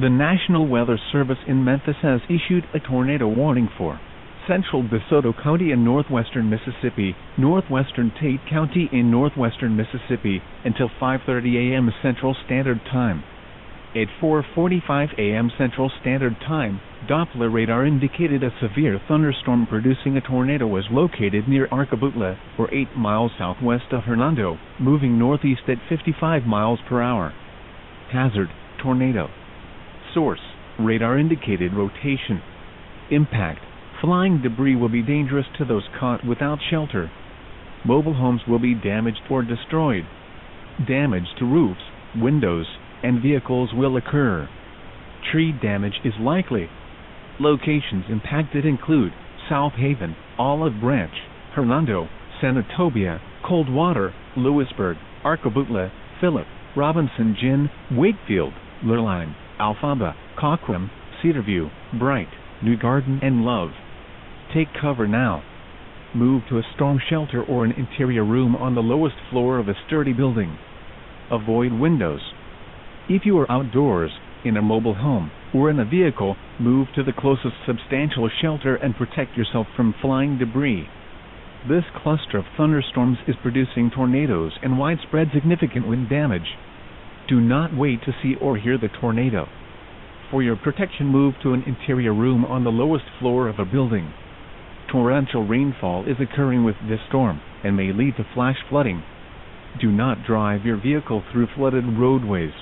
The National Weather Service in Memphis has issued a tornado warning for Central DeSoto County in northwestern Mississippi, northwestern Tate County in northwestern Mississippi, until 5:30 a.m. Central Standard Time. At 4:45 a.m. Central Standard Time, Doppler radar indicated a severe thunderstorm producing a tornado was located near Arkabutla, or 8 miles southwest of Hernando, moving northeast at 55 miles per hour. Hazard: tornado. Source: radar indicated rotation. Impact: flying debris will be dangerous to those caught without shelter. Mobile homes will be damaged or destroyed. Damage to roofs, windows, and vehicles will occur. Tree damage is likely. Locations impacted include South Haven, Olive Branch, Hernando, Senatobia, Coldwater, Lewisburg, Arkabutla, Phillip, Robinson Gin, Wakefield, Lurline, Alphaba, Cockram, Cedarview, Bright, New Garden, and Love. Take cover now. Move to a storm shelter or an interior room on the lowest floor of a sturdy building. Avoid windows. If you are outdoors, in a mobile home, or in a vehicle, move to the closest substantial shelter and protect yourself from flying debris. This cluster of thunderstorms is producing tornadoes and widespread significant wind damage. Do not wait to see or hear the tornado. For your protection, move to an interior room on the lowest floor of a building. Torrential rainfall is occurring with this storm, and may lead to flash flooding. Do not drive your vehicle through flooded roadways.